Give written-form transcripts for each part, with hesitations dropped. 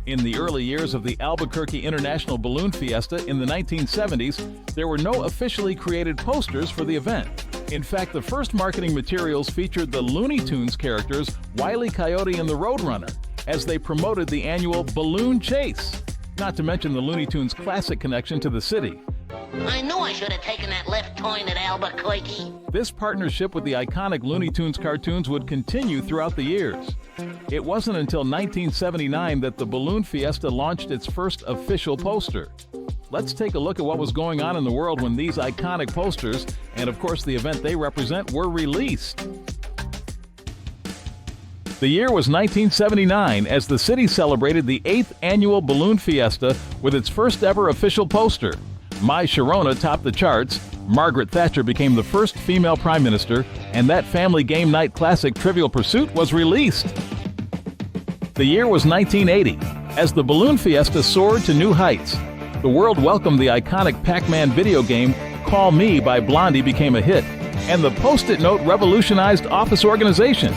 In the early years of the Albuquerque International Balloon Fiesta in the 1970s, there were no officially created posters for the event. In fact, the first marketing materials featured the Looney Tunes characters Wile E. Coyote and the Roadrunner as they promoted the annual Balloon Chase, not to mention the Looney Tunes' classic connection to the city. I knew I should have taken that left turn at Albuquerque. This partnership with the iconic Looney Tunes cartoons would continue throughout the years. It wasn't until 1979 that the Balloon Fiesta launched its first official poster. Let's take a look at what was going on in the world when these iconic posters, and of course the event they represent, were released. The year was 1979 as the city celebrated the 8th annual Balloon Fiesta with its first ever official poster. My Sharona topped the charts, Margaret Thatcher became the first female prime minister, and that family game night classic Trivial Pursuit was released. The year was 1980 as the Balloon Fiesta soared to new heights. The world welcomed the iconic Pac-Man video game Call Me by Blondie became a hit, and the Post-it note revolutionized office organization.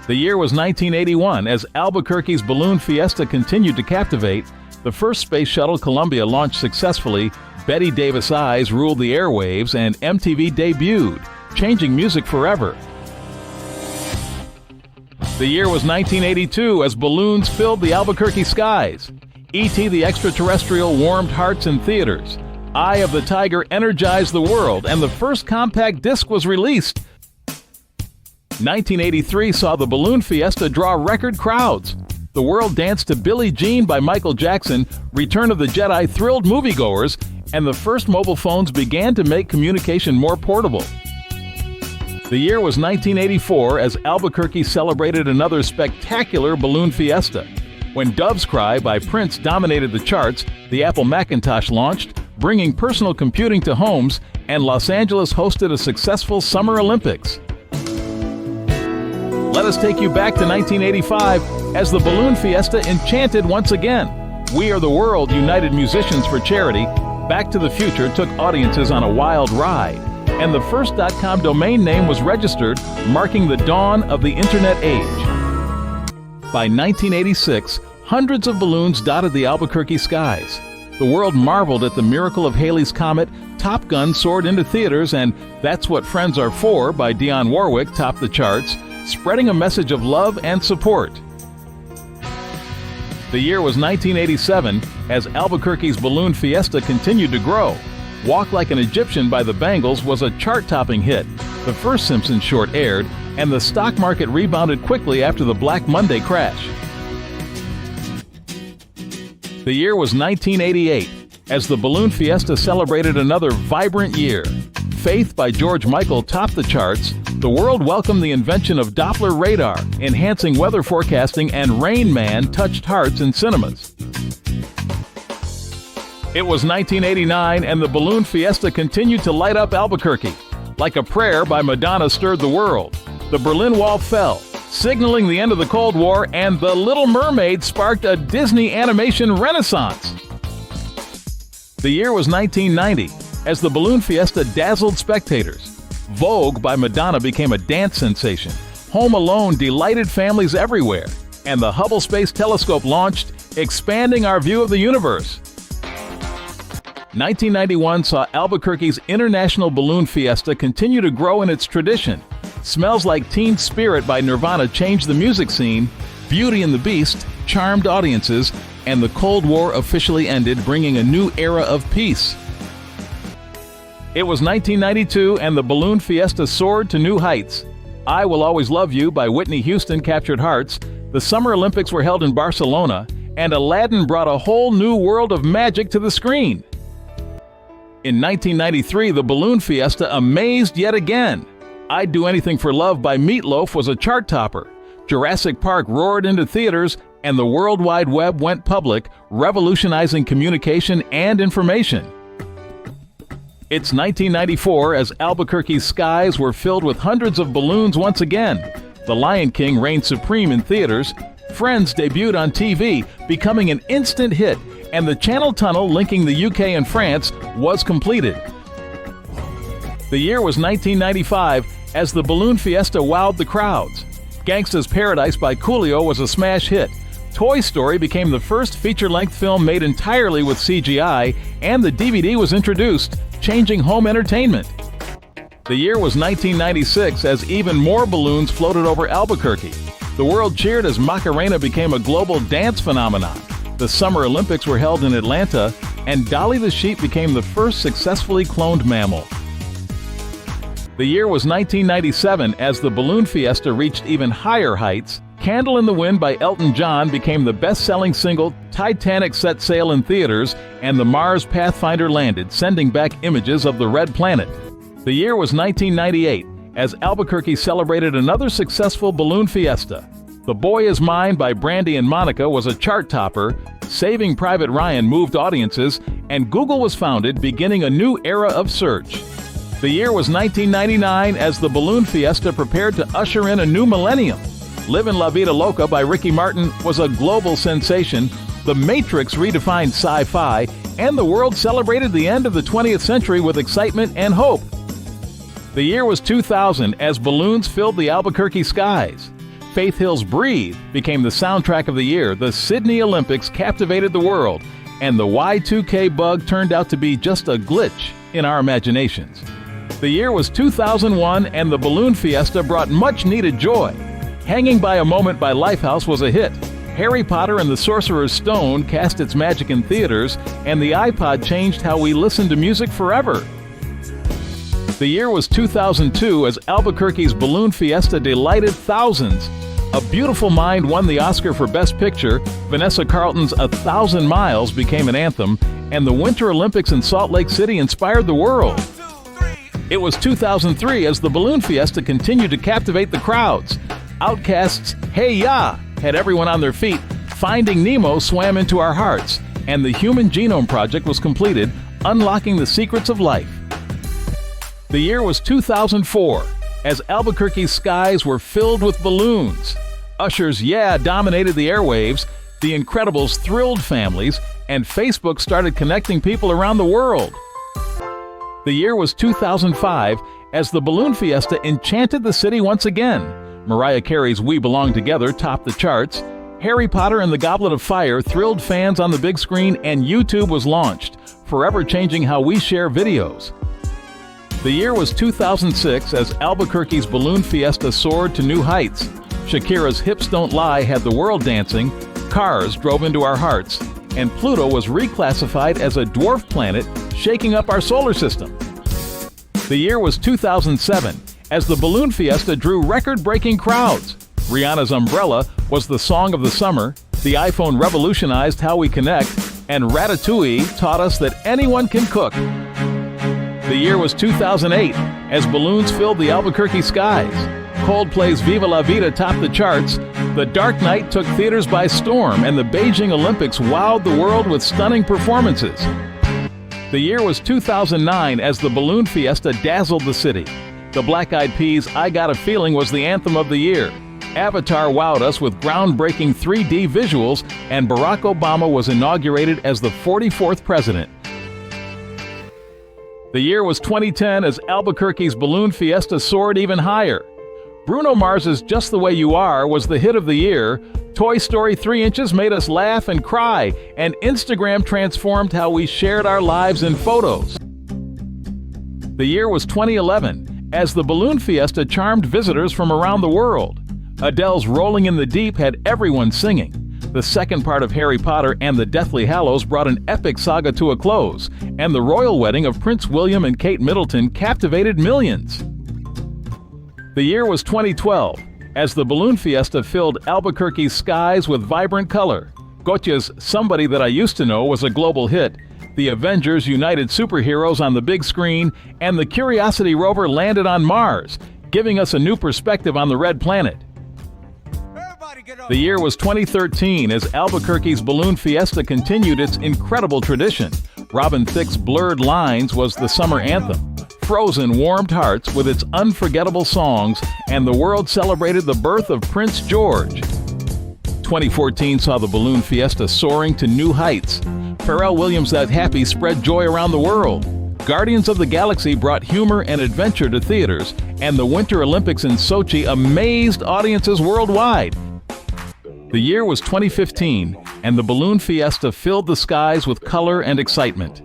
The year was 1981 as Albuquerque's Balloon Fiesta continued to captivate. The first space shuttle Columbia launched successfully, Betty Davis Eyes ruled the airwaves, and MTV debuted, changing music forever. The year was 1982 as balloons filled the Albuquerque skies. E.T. the Extraterrestrial warmed hearts in theaters. Eye of the Tiger energized the world, and the first compact disc was released. 1983 saw the Balloon Fiesta draw record crowds. The world danced to Billie Jean by Michael Jackson, Return of the Jedi thrilled moviegoers, and the first mobile phones began to make communication more portable. The year was 1984 as Albuquerque celebrated another spectacular Balloon Fiesta. When Dove's Cry by Prince dominated the charts, the Apple Macintosh launched, bringing personal computing to homes, and Los Angeles hosted a successful Summer Olympics. Let us take you back to 1985 as the Balloon Fiesta enchanted once again. We Are the World united musicians for charity. Back to the Future took audiences on a wild ride, and the first .com domain name was registered, marking the dawn of the Internet age. By 1986, hundreds of balloons dotted the Albuquerque skies. The world marveled at the miracle of Halley's Comet, Top Gun soared into theaters, and That's What Friends Are For by Dionne Warwick topped the charts, spreading a message of love and support. The year was 1987 as Albuquerque's Balloon Fiesta continued to grow. Walk Like an Egyptian by the Bangles was a chart-topping hit. The first Simpsons short aired, and the stock market rebounded quickly after the Black Monday crash. The year was 1988 as the Balloon Fiesta celebrated another vibrant year. Faith by George Michael topped the charts. The world welcomed the invention of Doppler radar, enhancing weather forecasting, and Rain Man touched hearts in cinemas. It was 1989, and the Balloon Fiesta continued to light up Albuquerque. Like a Prayer by Madonna stirred the world. The Berlin Wall fell, signaling the end of the Cold War, and The Little Mermaid sparked a Disney animation renaissance. The year was 1990, as the Balloon Fiesta dazzled spectators. Vogue by Madonna became a dance sensation. Home Alone delighted families everywhere. And the Hubble Space Telescope launched, expanding our view of the universe. 1991 saw Albuquerque's International Balloon Fiesta continue to grow in its tradition. Smells Like Teen Spirit by Nirvana changed the music scene. Beauty and the Beast charmed audiences, and the Cold War officially ended, bringing a new era of peace. It was 1992, and the Balloon Fiesta soared to new heights. I Will Always Love You by Whitney Houston captured hearts. The Summer Olympics were held in Barcelona, and Aladdin brought a whole new world of magic to the screen. In 1993, the Balloon Fiesta amazed yet again. I'd Do Anything for Love by Meatloaf was a chart topper. Jurassic Park roared into theaters, and the World Wide Web went public, revolutionizing communication and information. It's 1994 as Albuquerque's skies were filled with hundreds of balloons once again. The Lion King reigned supreme in theaters. Friends debuted on TV, becoming an instant hit, and the Channel Tunnel linking the UK and France was completed. The year was 1995 as the Balloon Fiesta wowed the crowds. Gangsta's Paradise by Coolio was a smash hit. Toy Story became the first feature-length film made entirely with CGI, and the DVD was introduced, changing home entertainment. The year was 1996 as even more balloons floated over Albuquerque. The world cheered as Macarena became a global dance phenomenon. The Summer Olympics were held in Atlanta, and Dolly the sheep became the first successfully cloned mammal. The year was 1997 as the Balloon Fiesta reached even higher heights. Candle in the Wind by Elton John became the best-selling single, Titanic set sail in theaters, and the Mars Pathfinder landed, sending back images of the red planet. The year was 1998 as Albuquerque celebrated another successful balloon fiesta. The Boy Is Mine by Brandy and Monica was a chart topper, Saving Private Ryan moved audiences, and Google was founded, beginning a new era of search. The year was 1999 as the Balloon Fiesta prepared to usher in a new millennium. Livin' La Vida Loca by Ricky Martin was a global sensation, The Matrix redefined sci-fi, and the world celebrated the end of the 20th century with excitement and hope. The year was 2000 as balloons filled the Albuquerque skies. Faith Hill's Breathe became the soundtrack of the year, the Sydney Olympics captivated the world, and the Y2K bug turned out to be just a glitch in our imaginations. The year was 2001 and the Balloon Fiesta brought much-needed joy. Hanging by a Moment by Lifehouse was a hit. Harry Potter and the Sorcerer's Stone cast its magic in theaters, and the iPod changed how we listen to music forever. The year was 2002 as Albuquerque's Balloon Fiesta delighted thousands. A Beautiful Mind won the Oscar for Best Picture, Vanessa Carlton's 1,000 Miles became an anthem, and the Winter Olympics in Salt Lake City inspired the world. It was 2003 as the Balloon Fiesta continued to captivate the crowds. Outkast's Hey Ya had everyone on their feet, Finding Nemo swam into our hearts, and the Human Genome Project was completed, unlocking the secrets of life. The year was 2004 as Albuquerque's skies were filled with balloons. Usher's Yeah dominated the airwaves, The Incredibles thrilled families, and Facebook started connecting people around the world. The year was 2005 as the Balloon Fiesta enchanted the city once again. Mariah Carey's We Belong Together topped the charts. Harry Potter and the Goblet of Fire thrilled fans on the big screen, and YouTube was launched, forever changing how we share videos. The year was 2006 as Albuquerque's Balloon Fiesta soared to new heights. Shakira's Hips Don't Lie had the world dancing, Cars drove into our hearts, and Pluto was reclassified as a dwarf planet, shaking up our solar system. The year was 2007 as the Balloon Fiesta drew record-breaking crowds. Rihanna's Umbrella was the song of the summer, the iPhone revolutionized how we connect, and Ratatouille taught us that anyone can cook. The year was 2008 as balloons filled the Albuquerque skies. Coldplay's Viva La Vida topped the charts. The Dark Knight took theaters by storm, and the Beijing Olympics wowed the world with stunning performances. The year was 2009 as the Balloon Fiesta dazzled the city. The Black Eyed Peas' I Got a Feeling was the anthem of the year. Avatar wowed us with groundbreaking 3D visuals, and Barack Obama was inaugurated as the 44th president. The year was 2010 as Albuquerque's Balloon Fiesta soared even higher. Bruno Mars's Just the Way You Are was the hit of the year. Toy Story 3 Inches made us laugh and cry, and Instagram transformed how we shared our lives in photos. The year was 2011 as the Balloon Fiesta charmed visitors from around the world. Adele's Rolling in the Deep had everyone singing. The second part of Harry Potter and the Deathly Hallows brought an epic saga to a close, and the royal wedding of Prince William and Kate Middleton captivated millions. The year was 2012 as the Balloon Fiesta filled Albuquerque's skies with vibrant color. Gotye's Somebody That I Used to Know was a global hit. The Avengers united superheroes on the big screen, and the Curiosity rover landed on Mars, giving us a new perspective on the red planet. The year was 2013 as Albuquerque's Balloon Fiesta continued its incredible tradition. Robin Thicke's Blurred Lines was the summer anthem. Frozen warmed hearts with its unforgettable songs, and the world celebrated the birth of Prince George. 2014 saw the Balloon Fiesta soaring to new heights. Pharrell Williams' That Happy spread joy around the world. Guardians of the Galaxy brought humor and adventure to theaters, and the Winter Olympics in Sochi amazed audiences worldwide. The year was 2015, and the Balloon Fiesta filled the skies with color and excitement.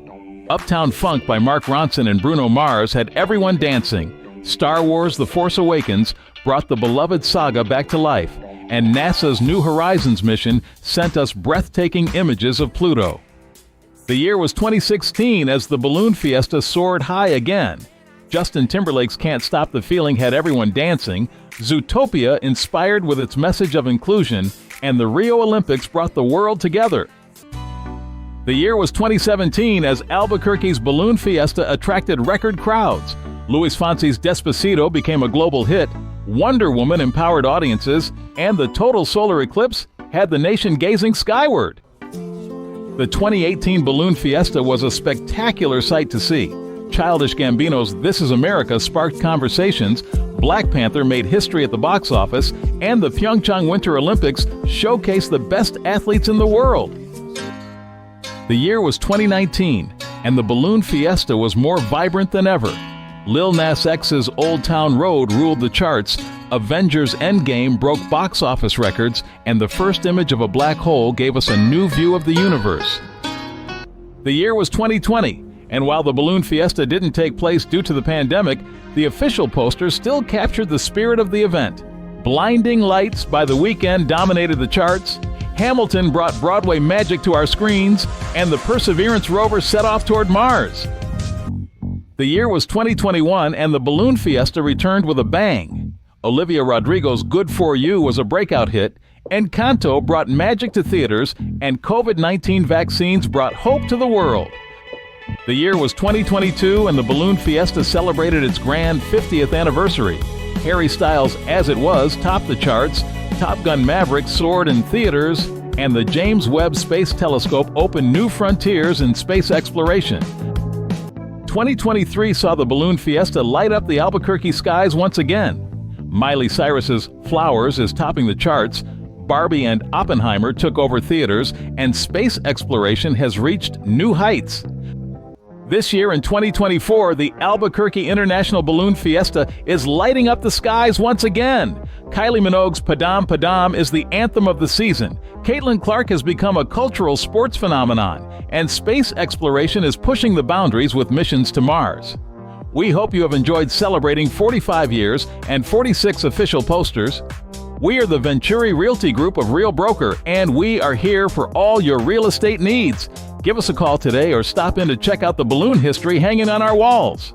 Uptown Funk by Mark Ronson and Bruno Mars had everyone dancing. Star Wars: The Force Awakens brought the beloved saga back to life, and NASA's New Horizons mission sent us breathtaking images of Pluto. The year was 2016 as the Balloon Fiesta soared high again. Justin Timberlake's Can't Stop the Feeling had everyone dancing, Zootopia inspired with its message of inclusion, and the Rio Olympics brought the world together. The year was 2017 as Albuquerque's Balloon Fiesta attracted record crowds. Luis Fonsi's Despacito became a global hit, Wonder Woman empowered audiences, and the total solar eclipse had the nation gazing skyward. The 2018 Balloon Fiesta was a spectacular sight to see. Childish Gambino's This Is America sparked conversations, Black Panther made history at the box office, and the Pyeongchang Winter Olympics showcased the best athletes in the world. The year was 2019, and the Balloon Fiesta was more vibrant than ever. Lil Nas X's Old Town Road ruled the charts, Avengers Endgame broke box office records, and the first image of a black hole gave us a new view of the universe. The year was 2020, and while the Balloon Fiesta didn't take place due to the pandemic, the official poster still captured the spirit of the event. Blinding Lights by The Weeknd dominated the charts, Hamilton brought Broadway magic to our screens, and the Perseverance rover set off toward Mars. The year was 2021, and the Balloon Fiesta returned with a bang. Olivia Rodrigo's Good For You was a breakout hit, Encanto brought magic to theaters, and COVID-19 vaccines brought hope to the world. The year was 2022, and the Balloon Fiesta celebrated its grand 50th anniversary. Harry Styles' As It Was topped the charts, Top Gun Maverick soared in theaters, and the James Webb Space Telescope opened new frontiers in space exploration. 2023 saw the Balloon Fiesta light up the Albuquerque skies once again. Miley Cyrus's Flowers is topping the charts, Barbie and Oppenheimer took over theaters, and space exploration has reached new heights. This year in 2024, the Albuquerque International Balloon Fiesta is lighting up the skies once again. Kylie Minogue's Padam Padam is the anthem of the season. Caitlin Clark has become a cultural sports phenomenon, and space exploration is pushing the boundaries with missions to Mars. We hope you have enjoyed celebrating 45 years and 46 official posters. We are the Venturi Realty Group of Real Broker, and we are here for all your real estate needs. Give us a call today or stop in to check out the balloon history hanging on our walls.